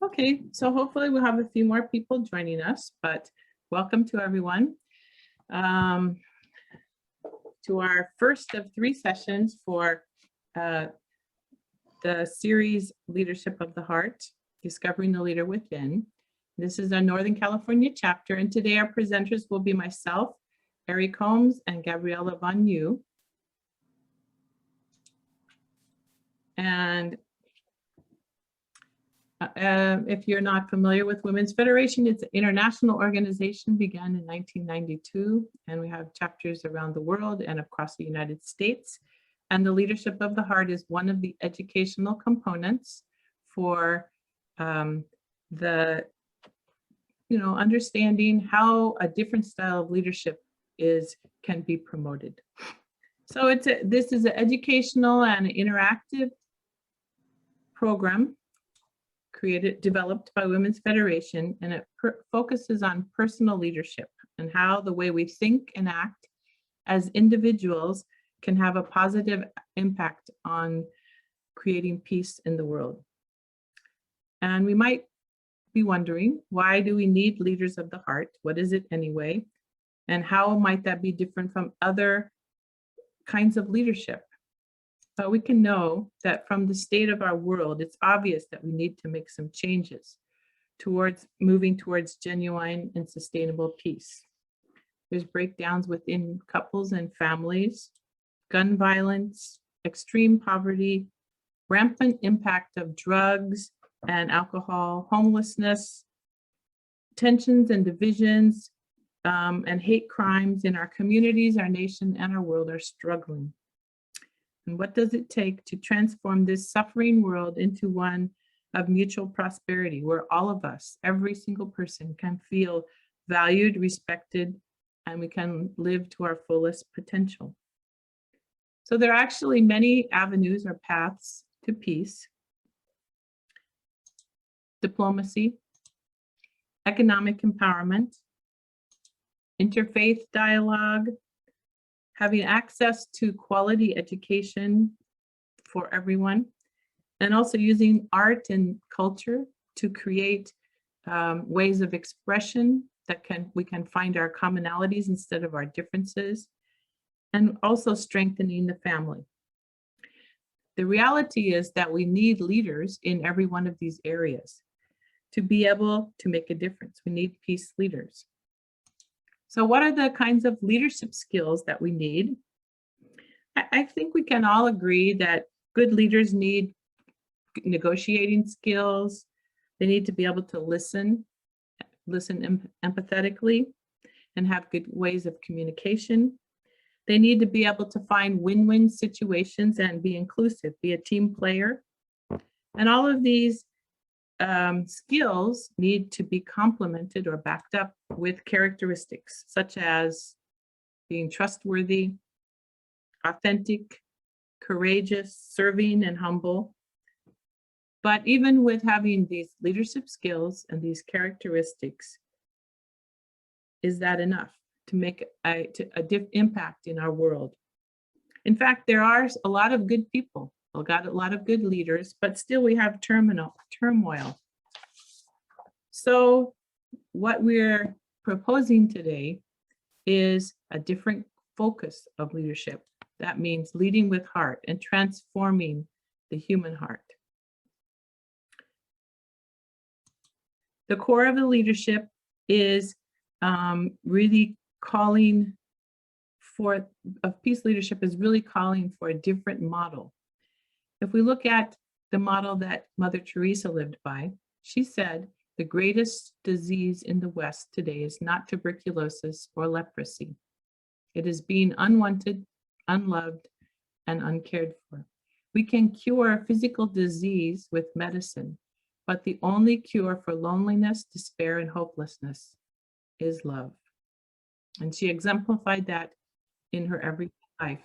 Okay, so hopefully we'll have a few more people joining us, but welcome to everyone to our first of 3 sessions for the series Leadership of the Heart, Discovering the Leader Within. This is our Northern California chapter, and today our presenters will be myself, Eric Holmes, and Gabriella Von Yu. And if you're not familiar with Women's Federation, it's an international organization, began in 1992, and we have chapters around the world and across the United States. And the Leadership of the Heart is one of the educational components for understanding how a different style of leadership can be promoted. So this is an educational and interactive program developed by Women's Federation, and it focuses on personal leadership and how the way we think and act as individuals can have a positive impact on creating peace in the world. And we might be wondering, why do we need leaders of the heart? What is it anyway? And how might that be different from other kinds of leadership? But we can know that from the state of our world, it's obvious that we need to make some changes towards moving towards genuine and sustainable peace. There's breakdowns within couples and families, gun violence, extreme poverty, rampant impact of drugs and alcohol, homelessness, tensions and divisions, and hate crimes in our communities, our nation, and our world are struggling. And what does it take to transform this suffering world into one of mutual prosperity, where all of us, every single person, can feel valued, respected, and we can live to our fullest potential? So there are actually many avenues or paths to peace: diplomacy, economic empowerment, interfaith dialogue, having access to quality education for everyone, and also using art and culture to create ways of expression that we can find our commonalities instead of our differences, and also strengthening the family. The reality is that we need leaders in every one of these areas to be able to make a difference. We need peace leaders. So what are the kinds of leadership skills that we need? I think we can all agree that good leaders need negotiating skills. They need to be able to listen empathetically, and have good ways of communication. They need to be able to find win-win situations and be inclusive, be a team player. And all of these skills need to be complemented or backed up with characteristics such as being trustworthy, authentic, courageous, serving, and humble. But even with having these leadership skills and these characteristics, is that enough to make a impact in our world? In fact, there are a lot of good people. We've got a lot of good leaders, but still we have turmoil. So what we're proposing today is a different focus of leadership. That means leading with heart and transforming the human heart. The core of the leadership is really calling for, peace leadership is really calling for a different model. If we look at the model that Mother Teresa lived by, she said, the greatest disease in the West today is not tuberculosis or leprosy. It is being unwanted, unloved, and uncared for. We can cure physical disease with medicine, but the only cure for loneliness, despair, and hopelessness is love. And she exemplified that in her everyday life.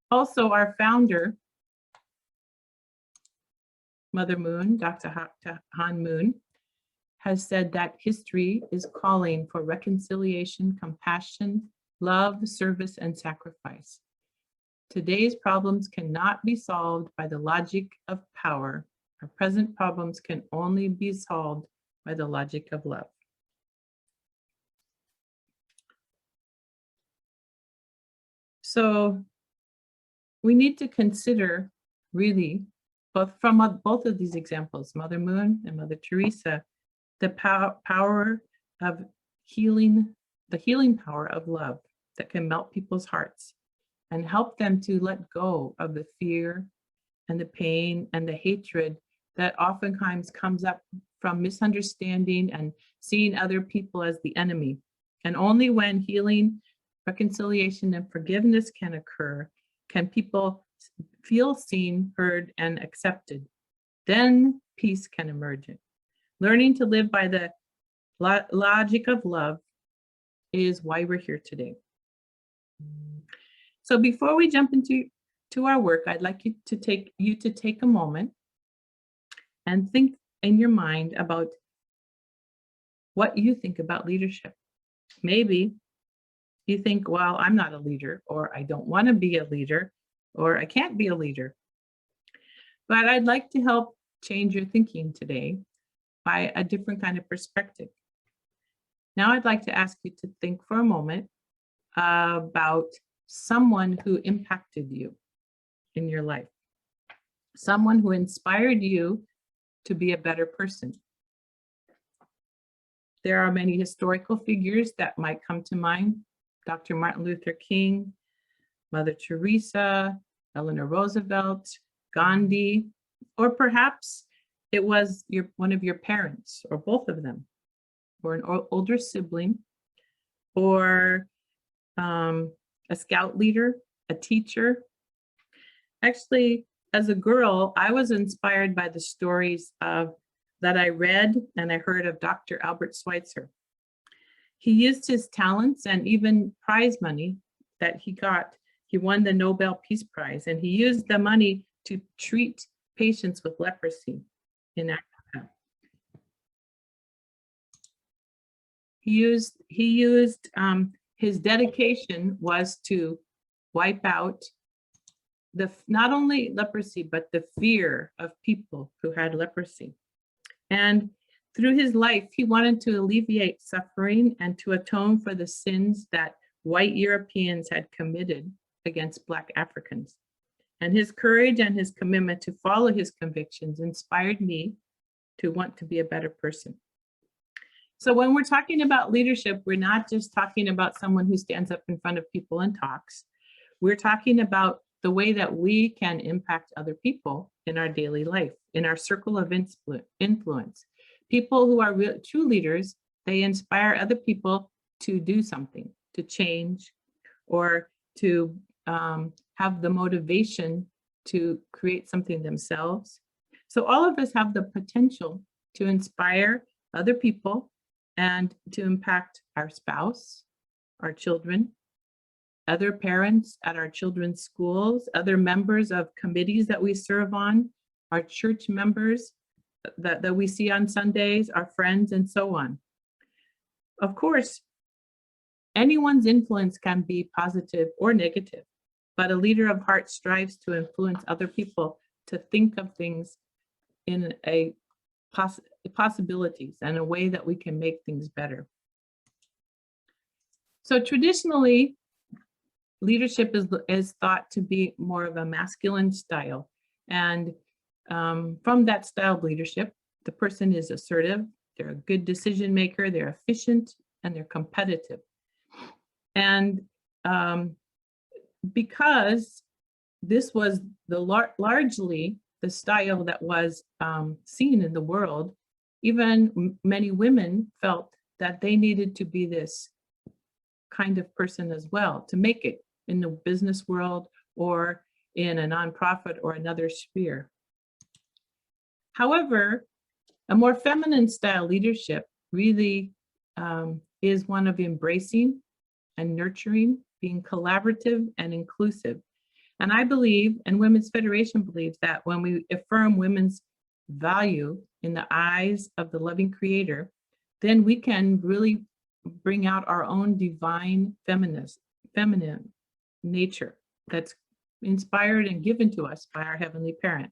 Also, our founder, Mother Moon, Dr. Han Moon, has said that history is calling for reconciliation, compassion, love, service, and sacrifice. Today's problems cannot be solved by the logic of power. Our present problems can only be solved by the logic of love. So we need to consider, really, from both of these examples, Mother Moon and Mother Teresa, the power of healing, the healing power of love that can melt people's hearts and help them to let go of the fear and the pain and the hatred that oftentimes comes up from misunderstanding and seeing other people as the enemy. And only when healing, reconciliation, and forgiveness can occur can people feel seen, heard, and accepted. Then peace can emerge. Learning to live by the logic of love is why we're here today. So before we jump into our work, I'd like you to take a moment and think in your mind about what you think about leadership. Maybe you think, well, I'm not a leader, or I don't want to be a leader, or I can't be a leader. But I'd like to help change your thinking today by a different kind of perspective. Now I'd like to ask you to think for a moment about someone who impacted you in your life, someone who inspired you to be a better person. There are many historical figures that might come to mind: Dr. Martin Luther King, Mother Teresa, Eleanor Roosevelt, Gandhi, or perhaps it was one of your parents, or both of them, or an older sibling, or a scout leader, a teacher. Actually, as a girl, I was inspired by the stories that I read and I heard of Dr. Albert Schweitzer. He used his talents and even prize money that he got. He won the Nobel Peace Prize, and he used the money to treat patients with leprosy in Africa. He used his dedication was to wipe out not only leprosy, but the fear of people who had leprosy. And through his life, he wanted to alleviate suffering and to atone for the sins that white Europeans had committed against Black Africans. And his courage and his commitment to follow his convictions inspired me to want to be a better person. So when we're talking about leadership, we're not just talking about someone who stands up in front of people and talks. We're talking about the way that we can impact other people in our daily life, in our circle of influence. People who are true leaders, they inspire other people to do something, to change, or to have the motivation to create something themselves. So all of us have the potential to inspire other people and to impact our spouse, our children, other parents at our children's schools, other members of committees that we serve on, our church members that we see on Sundays, our friends, and so on. Of course, anyone's influence can be positive or negative, but a leader of heart strives to influence other people to think of things in a possibilities and a way that we can make things better. So traditionally, leadership is thought to be more of a masculine style. And from that style of leadership, the person is assertive, they're a good decision maker, they're efficient, and they're competitive. And because this was largely the style that was seen in the world, even many women felt that they needed to be this kind of person as well to make it in the business world or in a nonprofit or another sphere. However, a more feminine style leadership really is one of embracing and nurturing, being collaborative and inclusive. And I believe, and Women's Federation believes, that when we affirm women's value in the eyes of the loving Creator, then we can really bring out our own divine feminine nature that's inspired and given to us by our Heavenly Parent.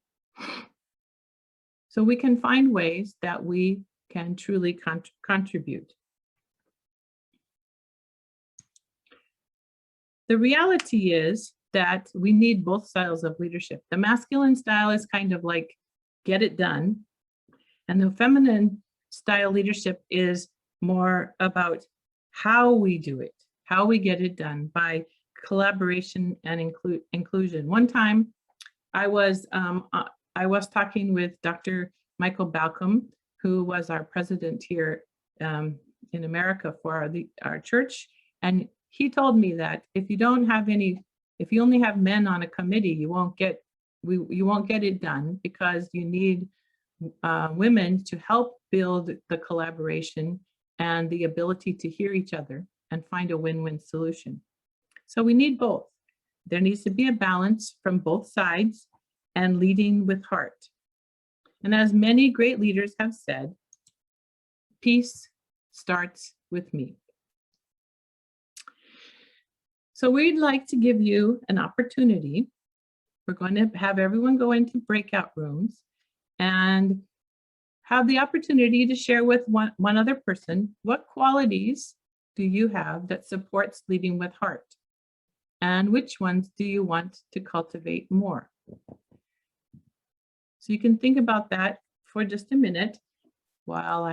So we can find ways that we can truly contribute. The reality is that we need both styles of leadership. The masculine style is kind of like, get it done. And the feminine style leadership is more about how we do it, how we get it done by collaboration and inclusion. One time I was talking with Dr. Michael Balcom, who was our president here in America for our church. And he told me that if you only have men on a committee, you won't get it done, because you need women to help build the collaboration and the ability to hear each other and find a win-win solution. So we need both. There needs to be a balance from both sides and leading with heart. And as many great leaders have said, peace starts with me. So we'd like to give you an opportunity. We're going to have everyone go into breakout rooms and have the opportunity to share with one other person, what qualities do you have that supports leading with heart? And which ones do you want to cultivate more? So you can think about that for just a minute while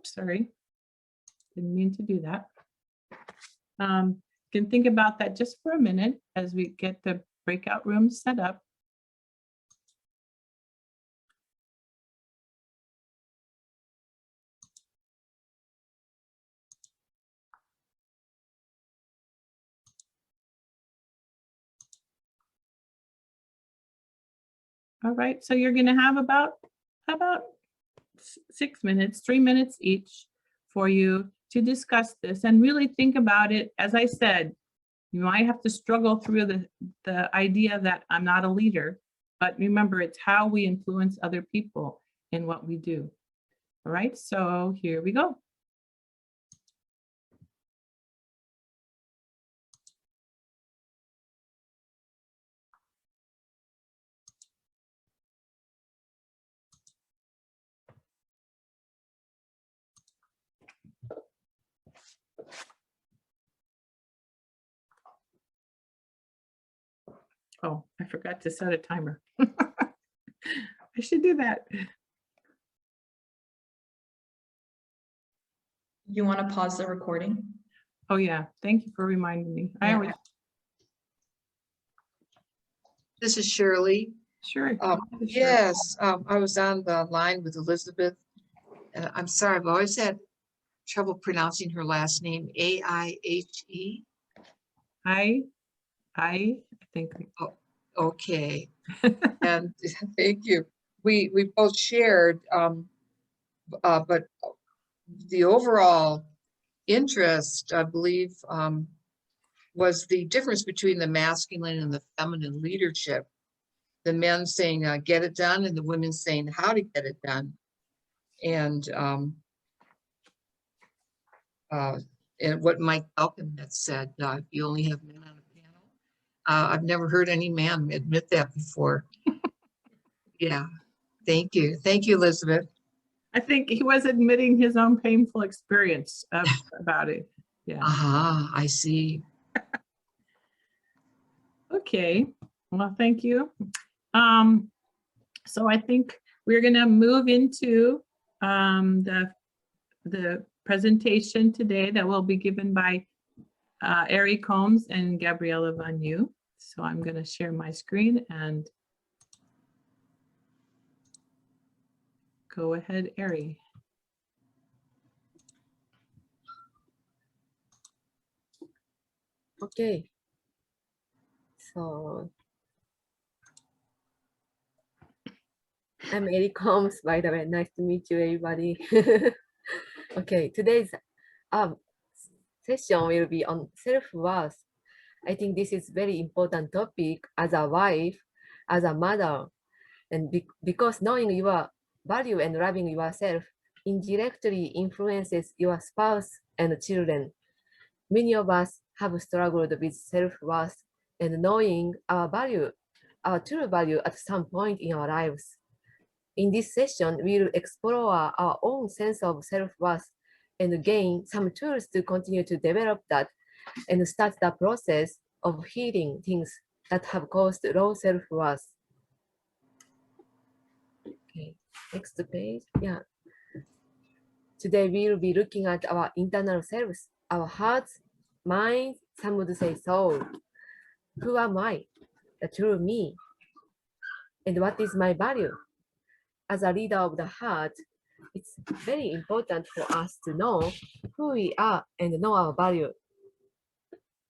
sorry, didn't mean to do that. You can think about that just for a minute as we get the breakout rooms set up. All right, so you're going to have about 6 minutes, 3 minutes each for you to discuss this and really think about it. As I said, you might have to struggle through the idea that I'm not a leader, but remember, it's how we influence other people in what we do. All right, so here we go. Oh, I forgot to set a timer. I should do that. You want to pause the recording? Oh yeah, thank you for reminding me. I always. This is Shirley. Sure. Yes, I was on the line with Elizabeth, and I'm sorry, I've always had trouble pronouncing her last name, A-I-H-E. I think. Oh, okay. And thank you. We both shared, but the overall interest, I believe, was the difference between the masculine and the feminine leadership. The men saying, get it done, and the women saying how to get it done. And what Mike Balcom had said, you only have men on a panel. I've never heard any man admit that before. Yeah, thank you. Thank you, Elizabeth. I think he was admitting his own painful experience about it. Yeah. Aha, I see. Okay, well, thank you. So I think we're going to move into the presentation today that will be given by Ari Combs and Gabriella Van Yu. So I'm going to share my screen and go ahead, Ari. Okay. So I'm Eric Combs, by the way. Nice to meet you, everybody. Okay, today's session will be on self-worth. I think this is very important topic as a wife, as a mother, and because knowing your value and loving yourself indirectly influences your spouse and children. Many of us have struggled with self-worth and knowing our value, our true value at some point in our lives. In this session, we'll explore our own sense of self-worth and gain some tools to continue to develop that and start the process of healing things that have caused low self-worth. Okay, next page. Yeah. Today we'll be looking at our internal selves, our hearts, minds, some would say soul. Who am I? The true me. And what is my value? As a leader of the heart, it's very important for us to know who we are and know our value.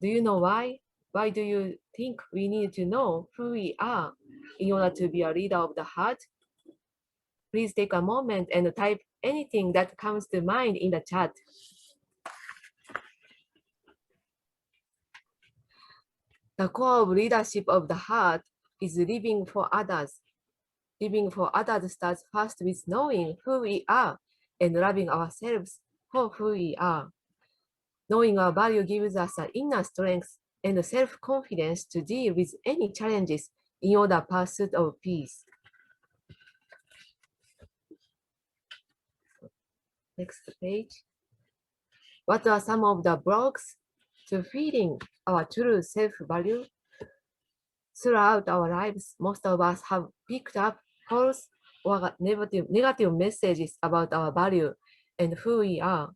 Do you know why? Why do you think we need to know who we are in order to be a leader of the heart? Please take a moment and type anything that comes to mind in the chat. The core of leadership of the heart is living for others. Living for others starts first with knowing who we are and loving ourselves for who we are. Knowing our value gives us an inner strength and self-confidence to deal with any challenges in the pursuit of peace. Next page. What are some of the blocks to feeling our true self-value? Throughout our lives, most of us have picked up false or negative messages about our value and who we are,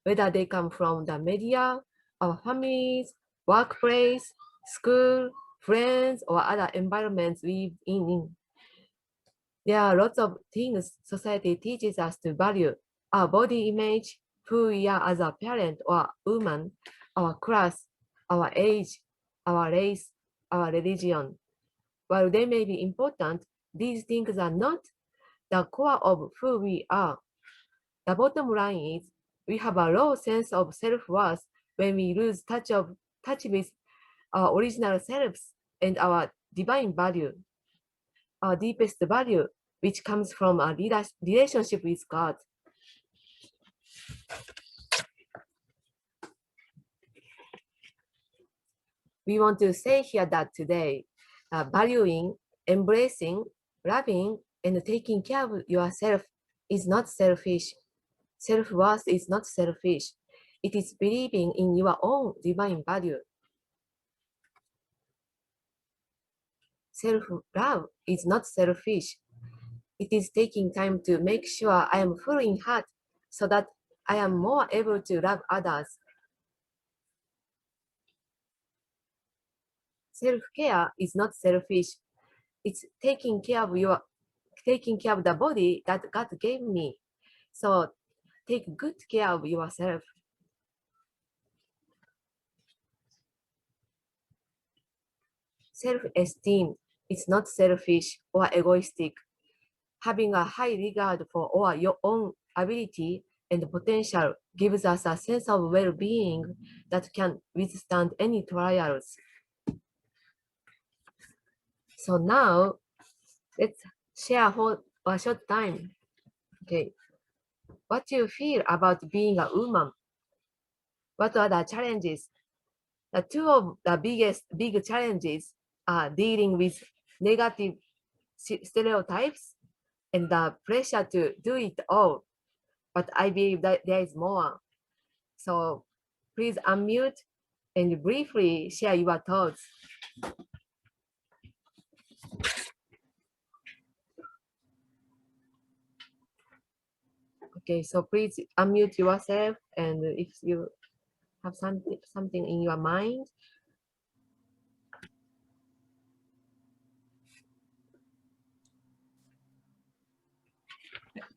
whether they come from the media, our families, workplace, school, friends, or other environments we live in. There are lots of things society teaches us to value: our body image, who we are as a parent or woman, our class, our age, our race, our religion. While they may be important, these things are not the core of who we are. The bottom line is we have a low sense of self-worth when we lose touch with our original selves and our divine value, our deepest value, which comes from a relationship with God. We want to say here that today, valuing, embracing, loving, and taking care of yourself is not selfish. Self-worth is not selfish. It is believing in your own divine value. Self-love is not selfish. It is taking time to make sure I am full in heart so that I am more able to love others. Self-care is not selfish. It's taking care of the body that God gave me. So take good care of yourself. Self-esteem is not selfish or egoistic. Having a high regard for your own ability and potential gives us a sense of well-being that can withstand any trials. So now, let's share for a short time. Okay, what do you feel about being a woman? What are the challenges? The two of the big challenges are dealing with negative stereotypes and the pressure to do it all. But I believe that there is more. So please unmute and briefly share your thoughts. Okay, so please unmute yourself, and if you have something in your mind.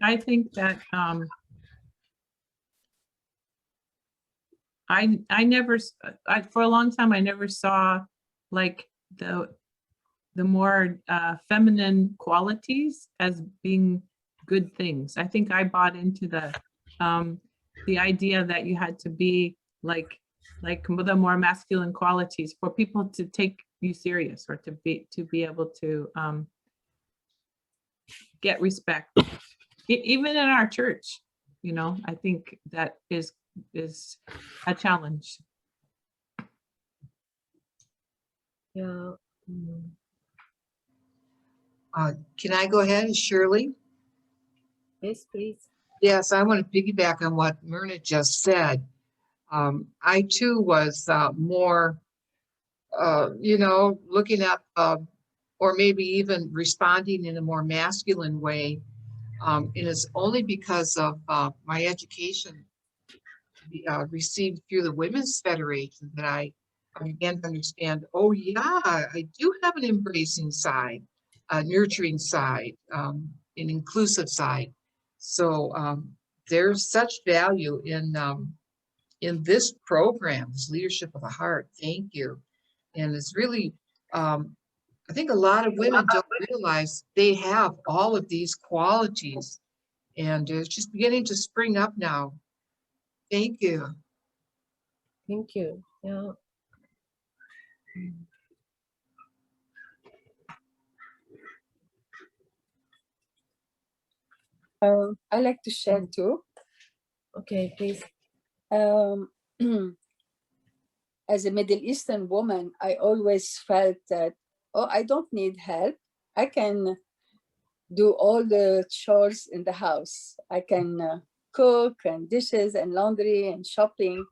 I think that for a long time I never saw like the more feminine qualities as being good things. I think I bought into the idea that you had to be like the more masculine qualities for people to take you serious, or to be able to get respect. Even in our church, you know, I think that is a challenge. Yeah. Mm. Can I go ahead, Shirley? Yes, please. Yes, I want to piggyback on what Myrna just said. I too was more, looking at, or maybe even responding in a more masculine way. And it's only because of my education received through the Women's Federation that I began to understand, oh yeah, I do have an embracing side, a nurturing side, an inclusive side. So there's such value in this program, this Leadership of the Heart. Thank you. And it's really, I think a lot of women don't realize they have all of these qualities, and it's just beginning to spring up now. Thank you. Thank you. Yeah. I like to share too. Okay, please. Um, as a Middle Eastern woman, I always felt that, oh, I don't need help. I can do all the chores in the house. I can cook and dishes and laundry and shopping.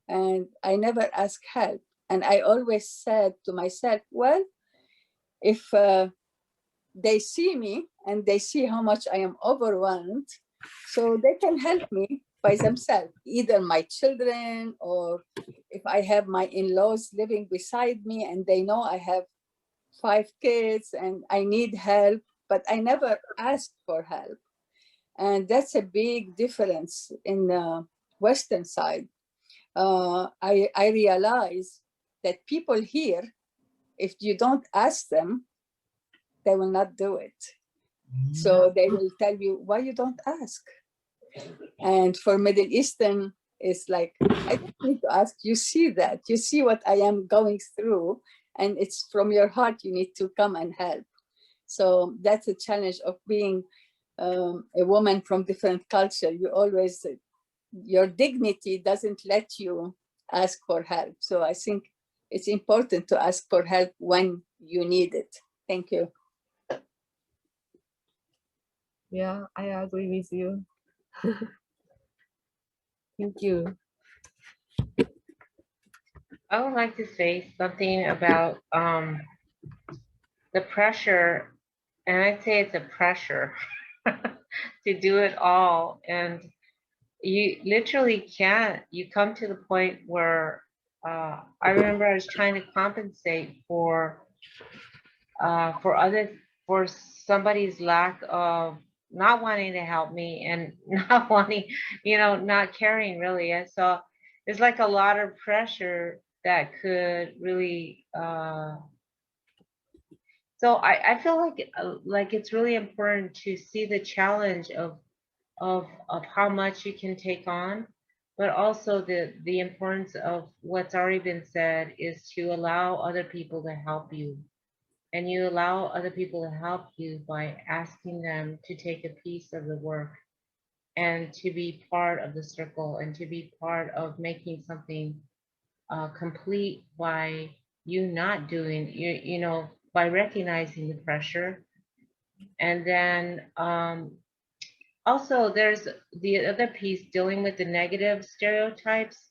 And I never ask help. And I always said to myself, well, if they see me and they see how much I am overwhelmed, so they can help me by themselves, either my children, or if I have my in-laws living beside me and they know I have 5 kids and I need help, but I never asked for help. And that's a big difference in the Western side. I realize that people here, if you don't ask them, they will not do it. So they will tell you why you don't ask. And for Middle Eastern, it's like, I don't need to ask. You see that. You see what I am going through. And it's from your heart, you need to come and help. So that's a challenge of being a woman from different culture. You always, your dignity doesn't let you ask for help. So I think it's important to ask for help when you need it. Thank you. Yeah, I agree with you. Thank you. I would like to say something about the pressure, and I'd say it's a pressure to do it all. And you literally can't. You come to the point where I remember I was trying to compensate for somebody's lack of not wanting to help me and not wanting, not caring really. And so it's like a lot of pressure that could really so I feel like it's really important to see the challenge of how much you can take on, but also the importance of what's already been said is to allow other people to help you. And you allow other people to help you by asking them to take a piece of the work and to be part of the circle and to be part of making something complete by you not doing, by recognizing the pressure. And then also there's the other piece dealing with the negative stereotypes.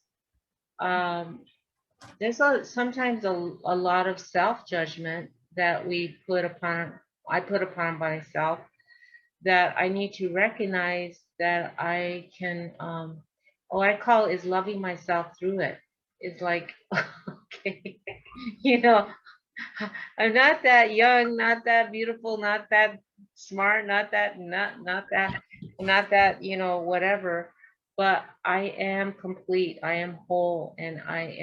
There's sometimes a lot of self-judgment that I put upon myself, that I need to recognize that I can, what I call is loving myself through it. It's like, okay, I'm not that young, not that beautiful, not that smart, not that, whatever, but I am complete, I am whole, and I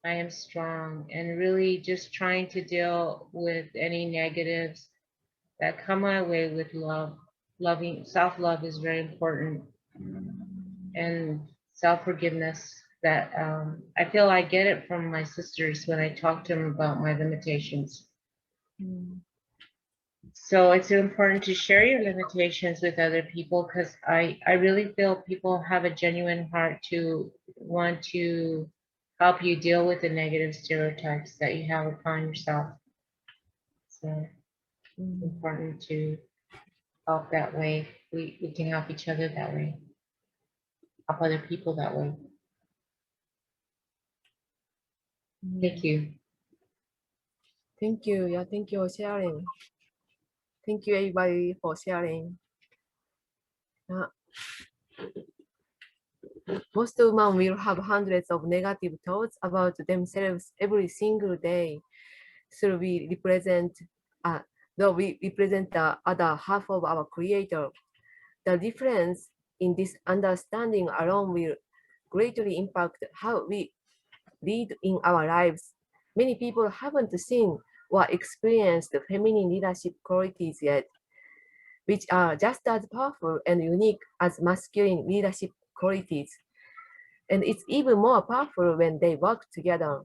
am strong, and really just trying to deal with any negatives that come my way with love. Self-love is very important, and self-forgiveness, that I feel I get it from my sisters when I talk to them about my limitations. So it's important to share your limitations with other people, because I really feel people have a genuine heart to want to help you deal with the negative stereotypes that you have upon yourself. So it's important to help that way. We can help each other that way. Help other people that way. Thank you. Thank you. Yeah, thank you for sharing. Thank you everybody for sharing. Most women will have hundreds of negative thoughts about themselves every single day. So we represent, though we represent the other half of our creator. The difference in this understanding alone will greatly impact how we lead in our lives. Many people haven't seen or experienced feminine leadership qualities yet, which are just as powerful and unique as masculine leadership qualities. And it's even more powerful when they work together.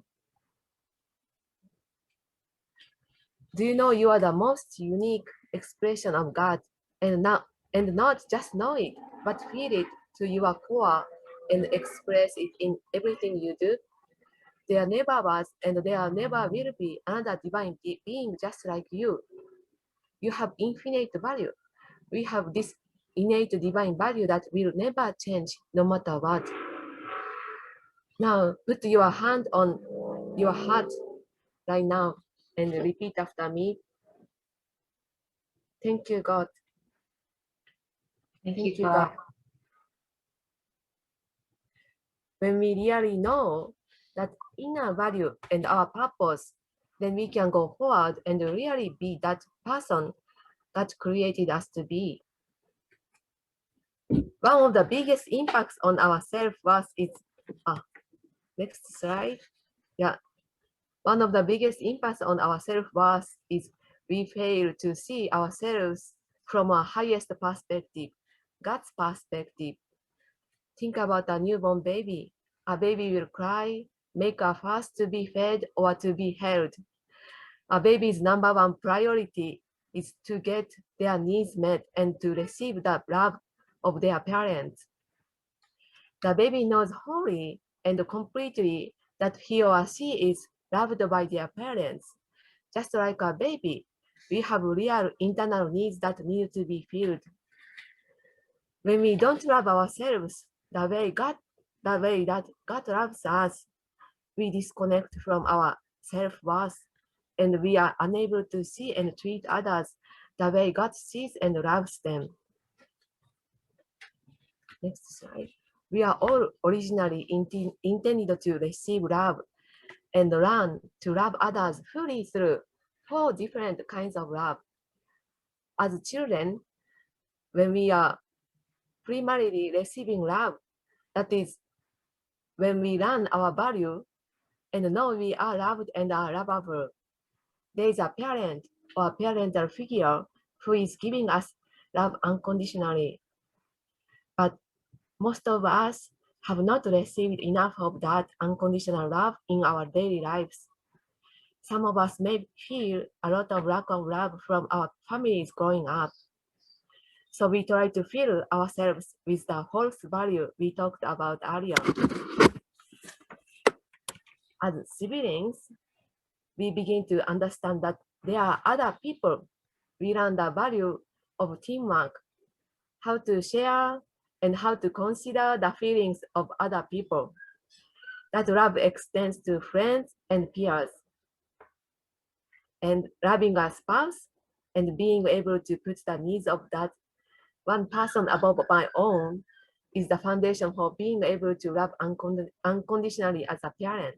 Do you know you are the most unique expression of God, and not just know it, but feel it to your core and express it in everything you do? There never was and there never will be another divine being just like you. You have infinite value. We have this innate divine value that will never change no matter what. Now put your hand on your heart right now and repeat after me. Thank you, God. Thank Thank you, you, God. God. When we really know that inner value and our purpose, then we can go forward and really be that person that created us to be. One of the biggest impacts on our self-worth is, next slide. Yeah. One of the biggest impacts on our self-worth is we fail to see ourselves from our highest perspective, God's perspective. Think about a newborn baby. A baby will cry, make a fuss to be fed or to be held. A baby's number one priority is to get their needs met and to receive the love of their parents. The baby knows wholly and completely that he or she is loved by their parents. Just like a baby, we have real internal needs that need to be filled. When we don't love ourselves the way that God loves us, we disconnect from our self-worth and we are unable to see and treat others the way God sees and loves them. Next slide. We are all originally intended to receive love and learn to love others fully through 4 different kinds of love. As children, when we are primarily receiving love, that is, when we learn our value and know we are loved and are lovable, there is a parent or parental figure who is giving us love unconditionally. But most of us have not received enough of that unconditional love in our daily lives. Some of us may feel a lot of lack of love from our families growing up. So we try to fill ourselves with the false value we talked about earlier. As siblings, we begin to understand that there are other people. We learn the value of teamwork, how to share, and how to consider the feelings of other people. That love extends to friends and peers. And loving a spouse and being able to put the needs of that one person above my own is the foundation for being able to love unconditionally as a parent.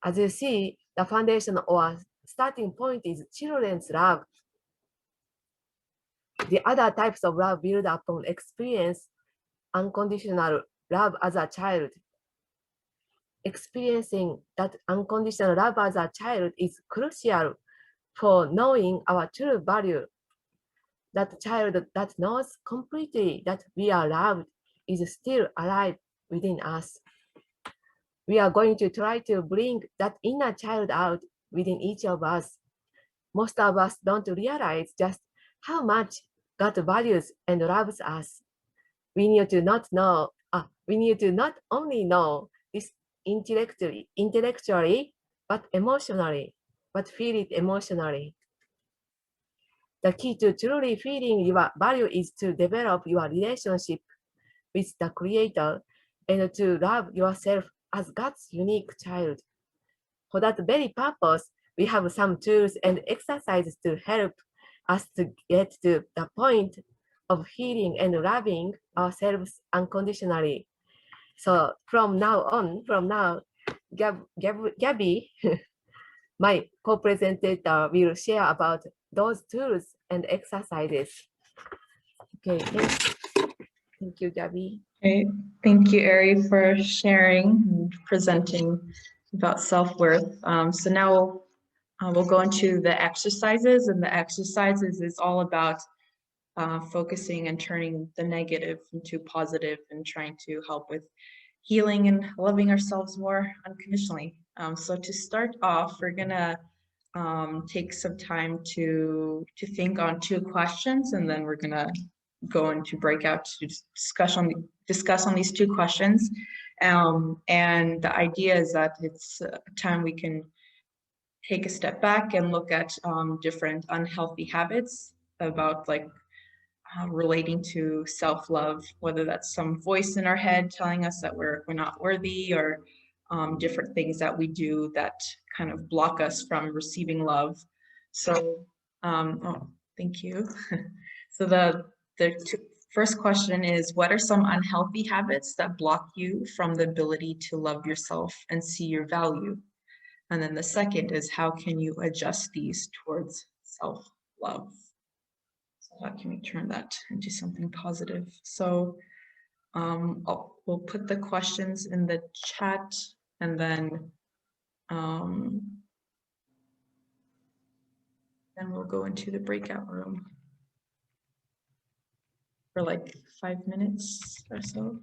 As you see, the foundation or starting point is children's love. The other types of love build upon experience unconditional love as a child. Experiencing that unconditional love as a child is crucial for knowing our true value. That child that knows completely that we are loved is still alive within us. We are going to try to bring that inner child out within each of us. Most of us don't realize just how much God values and loves us. We need to not only know intellectually, but emotionally, but feel it emotionally. The key to truly feeling your value is to develop your relationship with the Creator and to love yourself as God's unique child. For that very purpose, we have some tools and exercises to help us to get to the point of healing and loving ourselves unconditionally. So from now, Gabby, my co-presenter, will share about those tools and exercises. Okay, thank you, Gabby. Okay, thank you, Ari, for sharing and presenting about self-worth. So now we'll go into the exercises, and the exercises is all about focusing and turning the negative into positive and trying to help with healing and loving ourselves more unconditionally. So to start off, we're gonna take some time to think on 2 questions, and then we're gonna go into breakout to discuss on these 2 questions. And the idea is that it's a time we can take a step back and look at different unhealthy habits about like relating to self-love, whether that's some voice in our head telling us that we're not worthy, or different things that we do that kind of block us from receiving love. So, oh, thank you. So the first question is, what are some unhealthy habits that block you from the ability to love yourself and see your value? And then the second is, how can you adjust these towards self-love? So how can we turn that into something positive? So we'll put the questions in the chat, and then we'll go into the breakout room for like 5 minutes or so.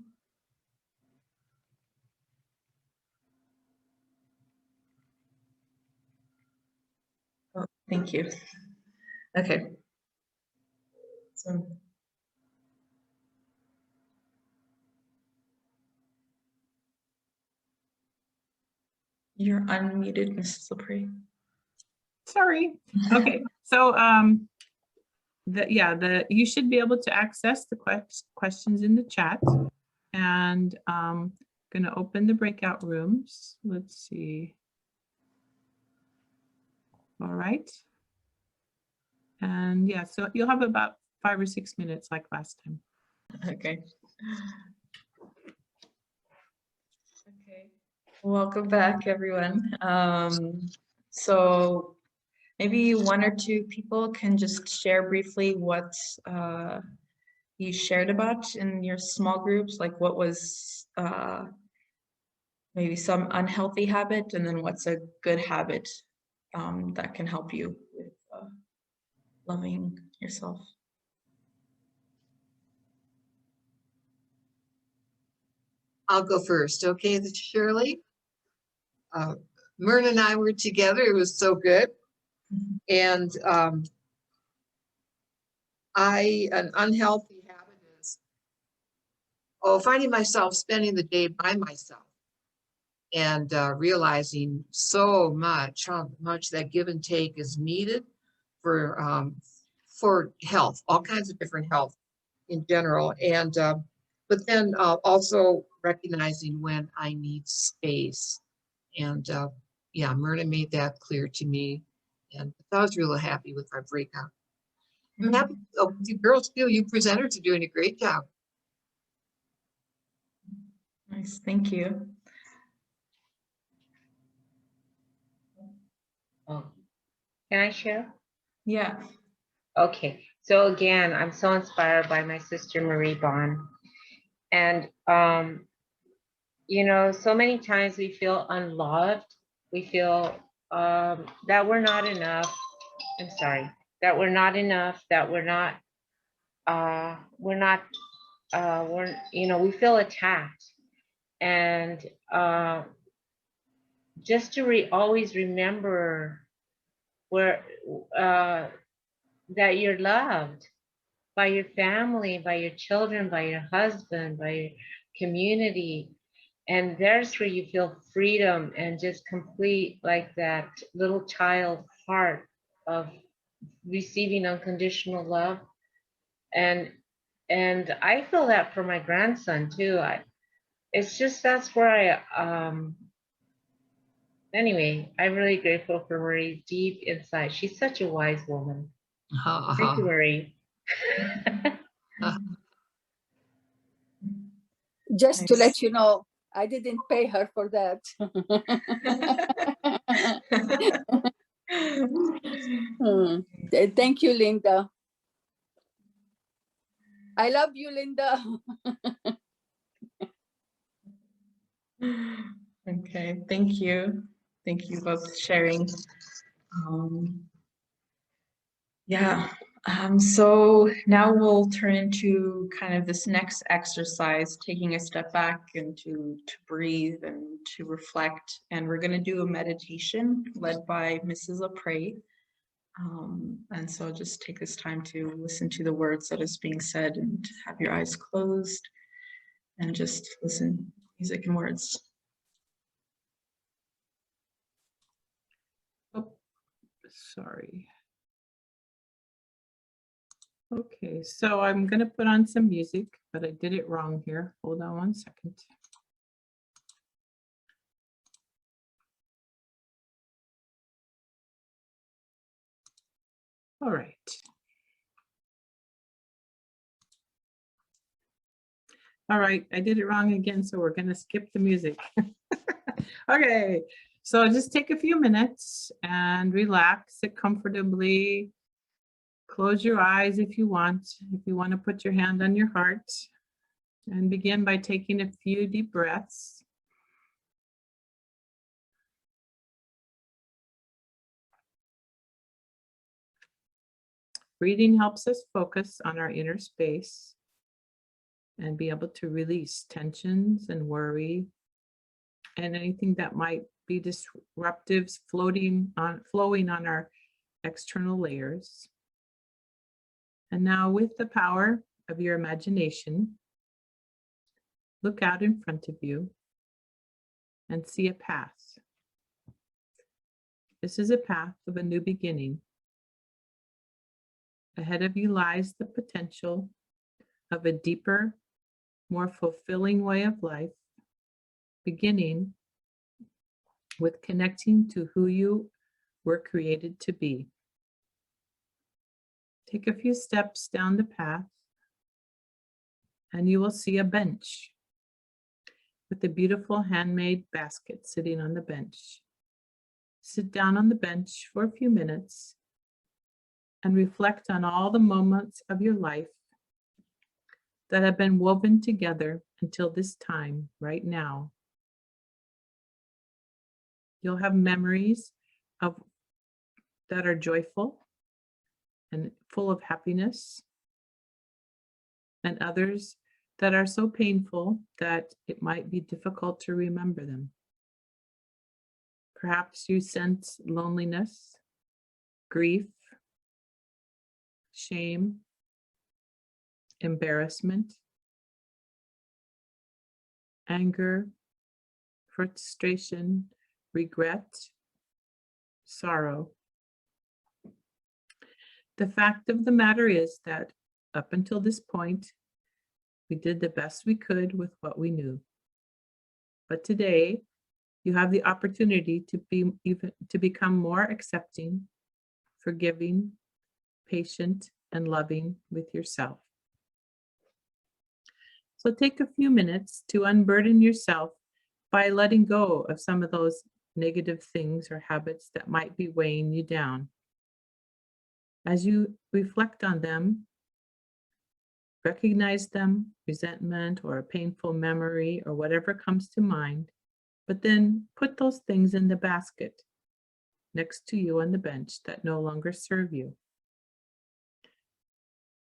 Oh, thank you. Okay. So you're unmuted, Mrs. LaPree. Sorry. Okay, so you should be able to access the questions in the chat, and going to open the breakout rooms. Let's see. All right. And yeah, so you'll have about 5 or 6 minutes like last time. Okay. Okay. Welcome back, everyone. So maybe 1 or 2 people can just share briefly what you shared about in your small groups, like what was maybe some unhealthy habit, and then what's a good habit that can help you with loving yourself. I'll go first. Okay, this is Shirley. Myrna and I were together. It was so good. And an unhealthy habit is, finding myself spending the day by myself and realizing so much, how much that give and take is needed for health, all kinds of different health in general. And but then also recognizing when I need space. And yeah, Myrna made that clear to me, and I was really happy with our breakout. I'm happy. Oh, you girls too. You presenters are doing a great job. Nice, thank you. Oh, can I share? Yeah. Okay, so again, I'm so inspired by my sister Marie Bond. And, you know, so many times we feel unloved. We feel that we're not enough. I'm sorry, that we're not enough, that we feel attacked. And just to always remember where that you're loved by your family, by your children, by your husband, by your community. And there's where you feel freedom and just complete, like that little child heart of receiving unconditional love. And I feel that for my grandson too. It's just, that's where anyway, I'm really grateful for Marie deep inside. She's such a wise woman. Thank you, Marie. Just to Nice. let you know, I didn't pay her for that. Thank you, Linda. I love you, Linda. Okay, thank you. Thank you both for sharing. Yeah, so now we'll turn into kind of this next exercise, taking a step back and to breathe and to reflect. And we're going to do a meditation led by Mrs. LaPrey. And so just take this time to listen to the words that is being said and have your eyes closed and just listen to music and words. Oh, sorry. Okay, so I'm going to put on some music, but I did it wrong here. Hold on one second. All right. All right, I did it wrong again, so we're going to skip the music. Okay, so just take a few minutes and relax, sit comfortably. Close your eyes if you want. If you want to put your hand on your heart, and begin by taking a few deep breaths. Breathing helps us focus on our inner space and be able to release tensions and worry and anything that might be disruptives flowing on our external layers. And now, with the power of your imagination, look out in front of you and see a path. This is a path of a new beginning. Ahead of you lies the potential of a deeper, more fulfilling way of life, beginning with connecting to who you were created to be. Take a few steps down the path, and you will see a bench with a beautiful handmade basket sitting on the bench. Sit down on the bench for a few minutes and reflect on all the moments of your life that have been woven together until this time, right now. You'll have memories that are joyful and full of happiness, and others that are so painful that it might be difficult to remember them. Perhaps you sense loneliness, grief, shame, embarrassment, anger, frustration, regret, sorrow. The fact of the matter is that up until this point, we did the best we could with what we knew. But today, you have the opportunity to become more accepting, forgiving, patient, and loving with yourself. So take a few minutes to unburden yourself by letting go of some of those negative things or habits that might be weighing you down. As you reflect on them, recognize them, resentment or a painful memory or whatever comes to mind, but then put those things in the basket next to you on the bench that no longer serve you.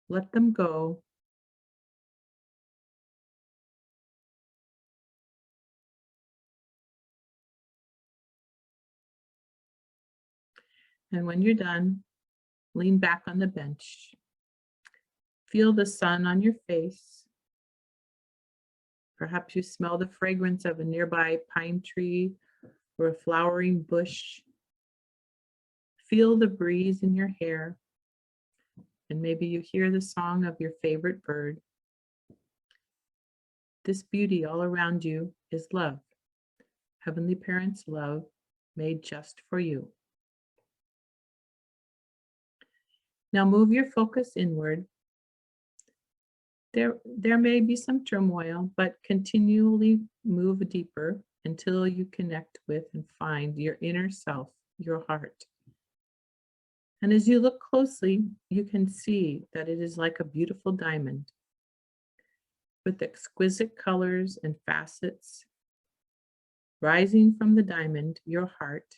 Let them go. And when you're done, lean back on the bench. Feel the sun on your face. Perhaps you smell the fragrance of a nearby pine tree or a flowering bush. Feel the breeze in your hair, and maybe you hear the song of your favorite bird. This beauty all around you is love, Heavenly Parents' love made just for you. Now move your focus inward. There may be some turmoil, but continually move deeper until you connect with and find your inner self, your heart. And as you look closely, you can see that it is like a beautiful diamond with exquisite colors and facets. Rising from the diamond, your heart,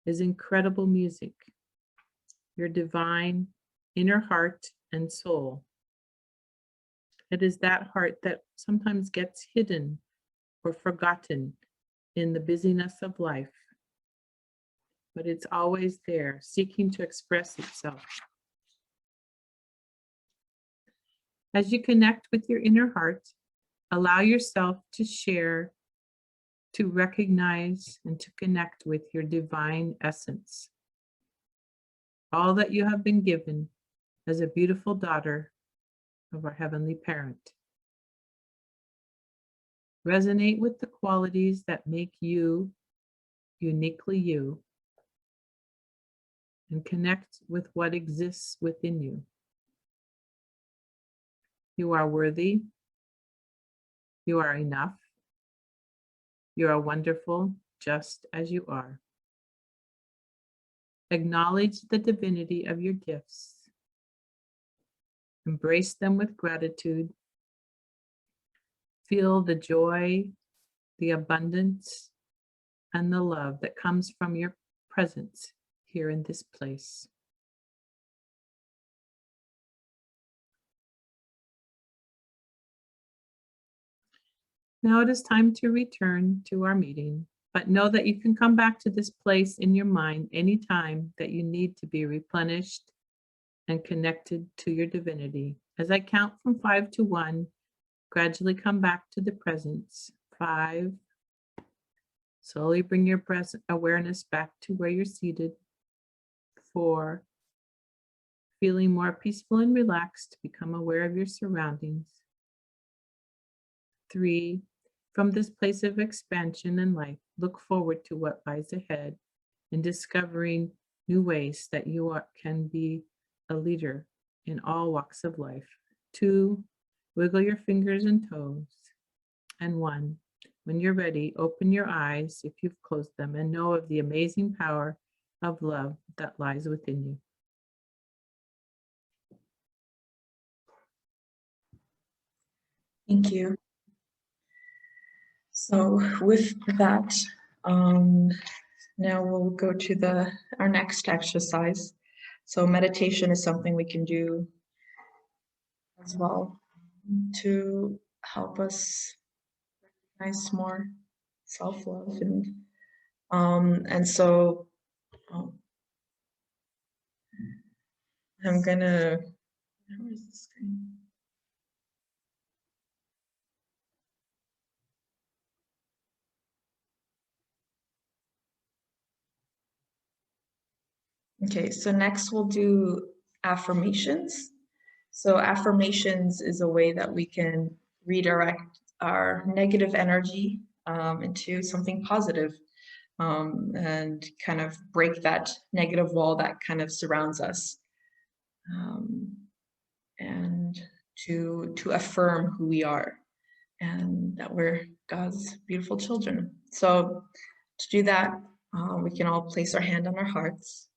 is incredible music, your divine inner heart and soul. It is that heart that sometimes gets hidden or forgotten in the busyness of life, but it's always there, seeking to express itself. As you connect with your inner heart, allow yourself to share, to recognize, and to connect with your divine essence. All that you have been given as a beautiful daughter of our Heavenly Parent. Resonate with the qualities that make you uniquely you, and connect with what exists within you. You are worthy. You are enough. You are wonderful just as you are. Acknowledge the divinity of your gifts. Embrace them with gratitude. Feel the joy, the abundance, and the love that comes from your presence here in this place. Now it is time to return to our meeting, but know that you can come back to this place in your mind anytime that you need to be replenished and connected to your divinity. As I count from 5 to 1, gradually come back to the presence. 5. Slowly bring your present awareness back to where you're seated. 4. Feeling more peaceful and relaxed, become aware of your surroundings. 3. From this place of expansion and life, look forward to what lies ahead and discovering new ways that you can be a leader in all walks of life. 2. Wiggle your fingers and toes. And 1. When you're ready, open your eyes if you've closed them and know of the amazing power of love that lies within you. Thank you. So with that, now we'll go to our next exercise. So meditation is something we can do as well to help us recognize more self-love and so I'm gonna, where's the screen? Okay, so next we'll do affirmations. So affirmations is a way that we can redirect our negative energy into something positive and kind of break that negative wall that kind of surrounds us and to affirm who we are and that we're God's beautiful children. So to do that, we can all place our hand on our hearts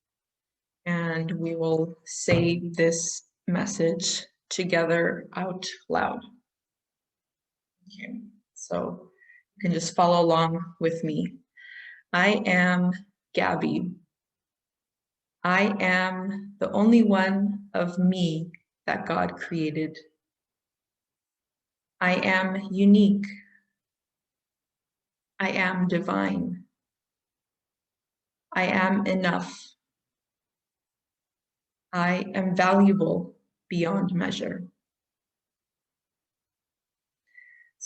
and we will say this message together out loud. Okay, so you can just follow along with me. I am Gabby. I am the only one of me that God created. I am unique. I am divine. I am enough. I am valuable beyond measure.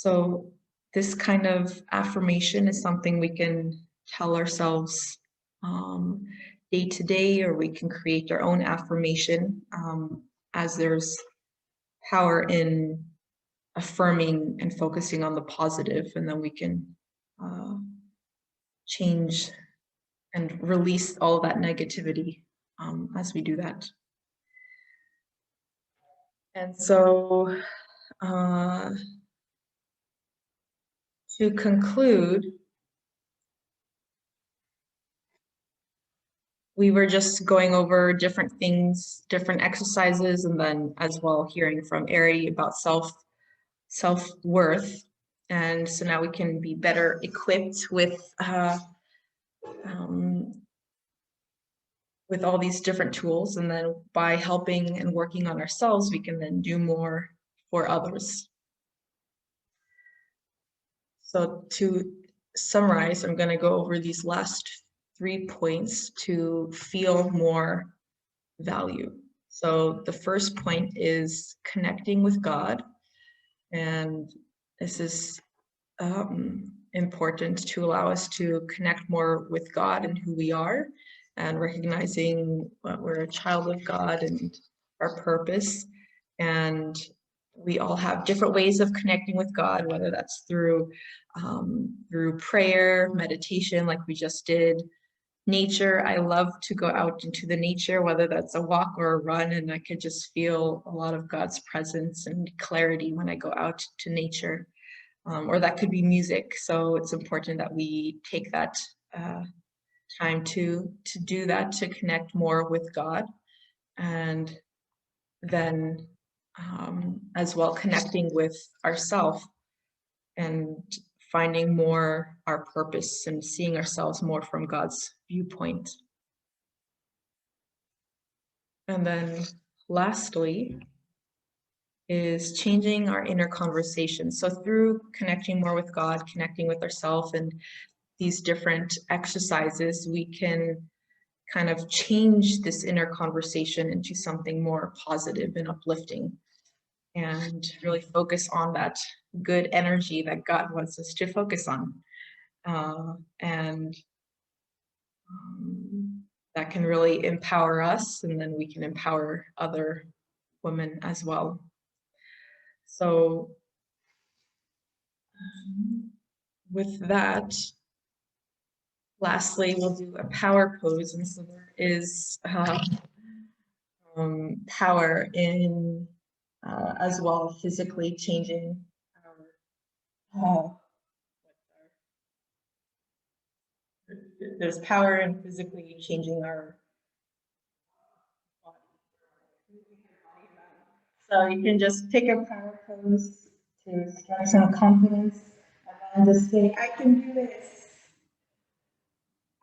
So this kind of affirmation is something we can tell ourselves day to day, or we can create our own affirmation, as there's power in affirming and focusing on the positive, and then we can change and release all that negativity as we do that. And so to conclude, we were just going over different things, different exercises, and then as well hearing from Ari about self-worth. And so now we can be better equipped with all these different tools, and then by helping and working on ourselves, we can then do more for others. So to summarize, I'm going to go over these last 3 points to feel more value. So the first point is connecting with God, and this is important to allow us to connect more with God and who we are, and recognizing that we're a child of God and our purpose. And we all have different ways of connecting with God, whether that's through prayer, meditation, like we just did, nature. I love to go out into the nature, whether that's a walk or a run, and I could just feel a lot of God's presence and clarity when I go out to nature. Or that could be music. So it's important that we take that time to do that, to connect more with God, and then as well connecting with ourselves and finding more our purpose and seeing ourselves more from God's viewpoint. And then lastly is changing our inner conversation. So through connecting more with God, connecting with ourselves, and these different exercises, we can kind of change this inner conversation into something more positive and uplifting, and really focus on that good energy that God wants us to focus on. And that can really empower us, and then we can empower other women as well. So with that, lastly, we'll do a power pose. And so there is power in as well physically changing there's power in physically changing our body. So you can just pick a power pose to start some confidence, and then just say, I can do this.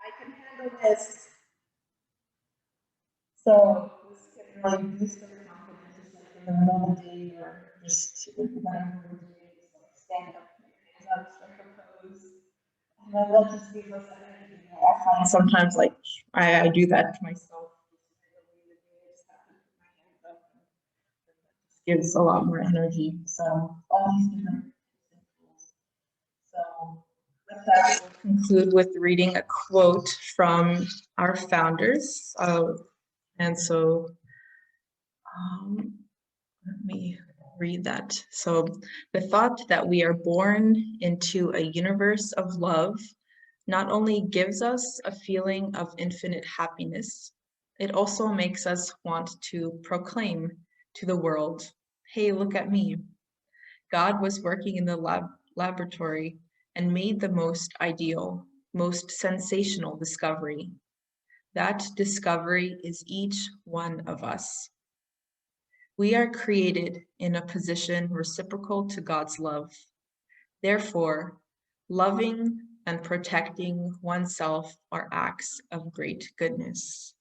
I can handle this. So this can really boost our confidence, just like in the middle of the day, or just whenever we're doing, just like stand up, hands up, strike a pose. And then that just gives us energy. I find sometimes, like, I do that to myself. Gives a lot more energy. So all these different tools. So with that, we'll conclude with reading a quote from our founders. And so let me read that. So the thought that we are born into a universe of love not only gives us a feeling of infinite happiness, it also makes us want to proclaim to the world, hey, look at me. God was working in the laboratory and made the most ideal, most sensational discovery. That discovery is each one of us. We are created in a position reciprocal to God's love. Therefore, loving and protecting oneself are acts of great goodness.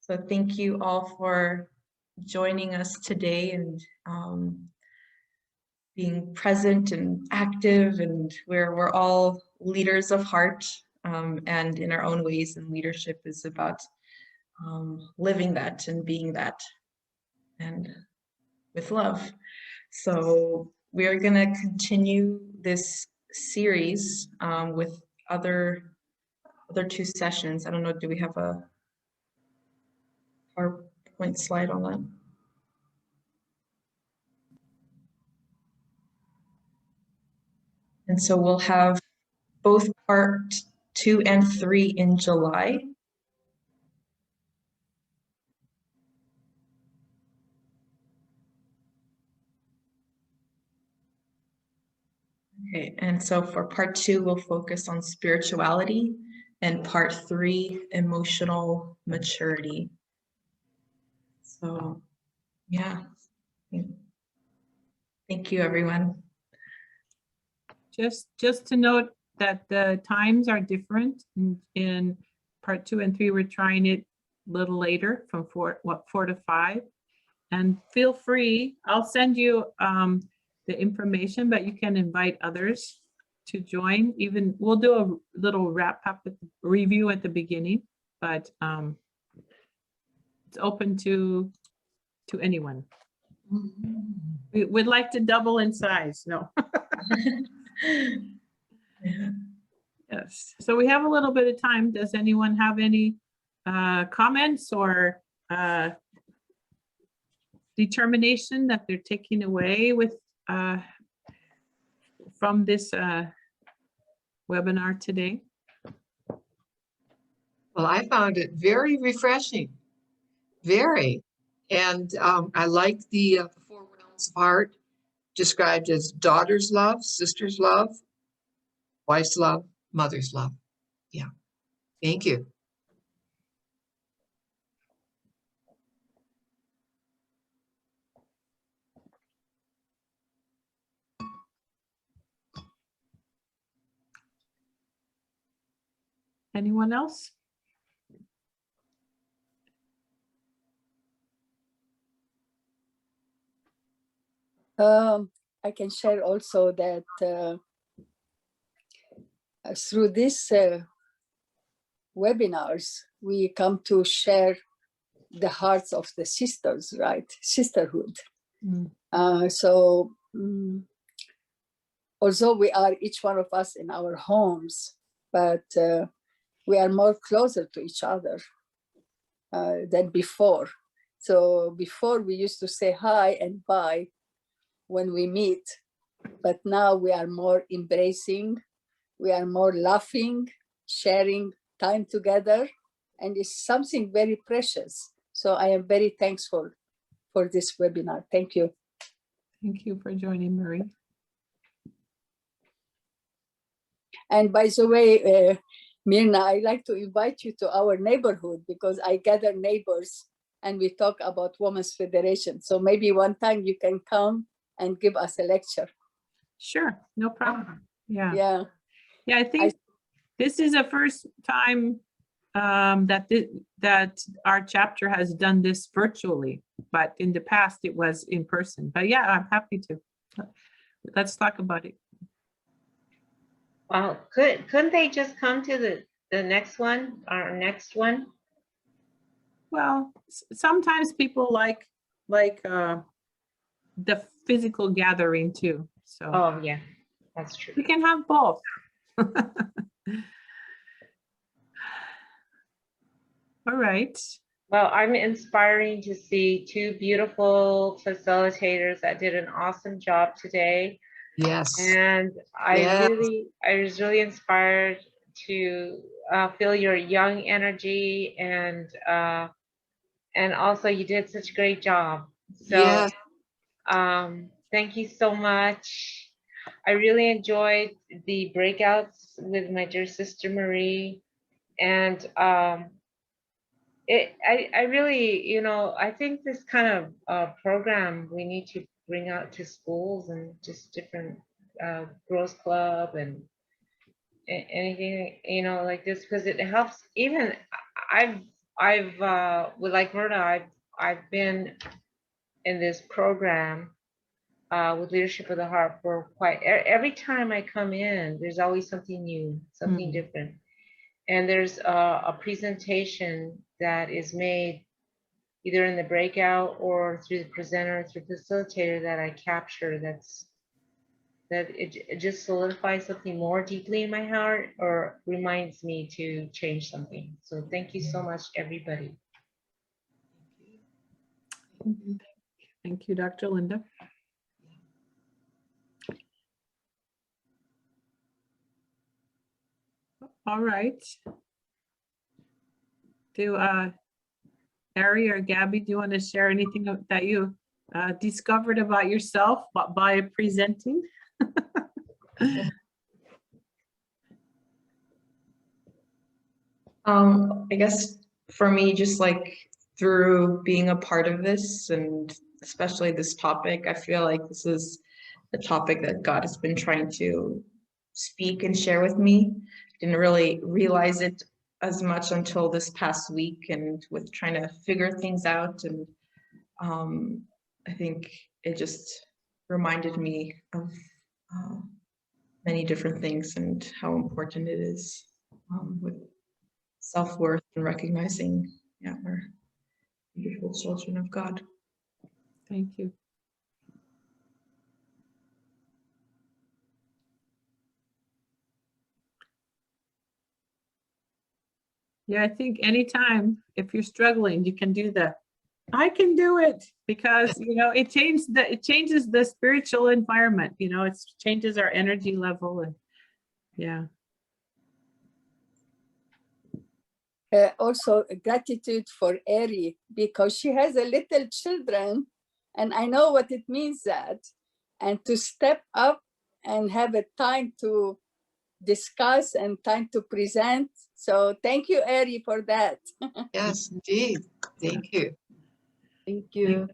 So thank you all for joining us today, and being present and active, and we're all leaders of heart, and in our own ways, and leadership is about living that and being that, and with love. So we are going to continue this series with other two sessions. I don't know, do we have a PowerPoint slide on that? And so we'll have both part 2 and 3 in July. Okay, and so for part 2, we'll focus on spirituality, and part 3, emotional maturity. So, yeah. Thank you, everyone. Just to note that the times are different. In part 2 and 3, we're trying it a little later from 4 to 5. And feel free, I'll send you the information, but you can invite others to join. Even we'll do a little wrap up review at the beginning, but it's open to anyone. We would like to double in size. No. Yeah. Yes. So we have a little bit of time. Does anyone have any comments or determination that they're taking away with from this webinar today? Well, I found it very refreshing, very. And I like the 4 realms of heart described as daughter's love, sister's love, wife's love, mother's love. Yeah, thank you. Anyone else? I can share also that through these webinars, we come to share the hearts of the sisters, right? Sisterhood. Although we are each one of us in our homes, but we are more closer to each other than before. So before we used to say hi and bye when we meet, but now we are more embracing, we are more laughing, sharing time together, and it's something very precious. So I am very thankful for this webinar. Thank you. Thank you for joining, Marie. And by the way, Mirna, I like to invite you to our neighborhood because I gather neighbors and we talk about Women's Federation. So maybe one time you can come and give us a lecture. Sure, no problem. Yeah. Yeah. Yeah, I think this is the first time that our chapter has done this virtually, but in the past it was in person. But yeah, I'm happy to. Let's talk about it. Well, couldn't they just come to the next one, our next one? Well, sometimes people like the physical gathering too. So Oh yeah, that's true. we can have both. All right. Well, I'm inspiring to see 2 beautiful facilitators that did an awesome job today. Yes. And I was really inspired to feel your young energy, and also you did such a great job. So Yes. thank you so much. I really enjoyed the breakouts with my dear sister Marie, and I really, you know, I think this kind of program we need to bring out to schools and just different girls club and anything, you know, like this, because it helps. Even I've with like Myrna, I've been in this program with Leadership of the Heart for every time I come in, there's always something new, something different. And there's a presentation that is made either in the breakout or through the presenter, through facilitator that I capture. That's that it just solidifies something more deeply in my heart or reminds me to change something. So thank you so much, everybody. Thank you, Dr. Linda. All right. Do Ari or Gabby, do you want to share anything that you discovered about yourself by presenting? I guess for me, just like through being a part of this and especially this topic, I feel like this is a topic that God has been trying to speak and share with me. Didn't really realize it as much until this past week and with trying to figure things out. And I think it just reminded me of many different things and how important it is with self-worth and recognizing, yeah, we're beautiful children of God. Thank you. Yeah, I think anytime, if you're struggling, you can do I can do it, because, you know, it changes the spiritual environment, you know, it changes our energy level, and yeah. Also gratitude for Eri, because she has a little children, and I know what it means that, and to step up and have a time to discuss and time to present. So thank you, Eri, for that. Yes, indeed. Thank you. Thank you.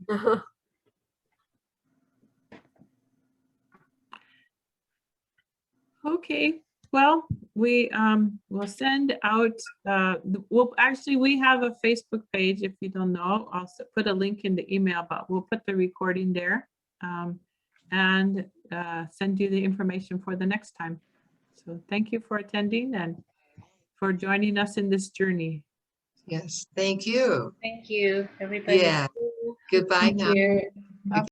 Okay, well, we will send out, we have a Facebook page. If you don't know, I'll put a link in the email, but we'll put the recording there, and send you the information for the next time. So thank you for attending and for joining us in this journey. Yes, thank you. Thank you, everybody. Yeah. Goodbye now. Here.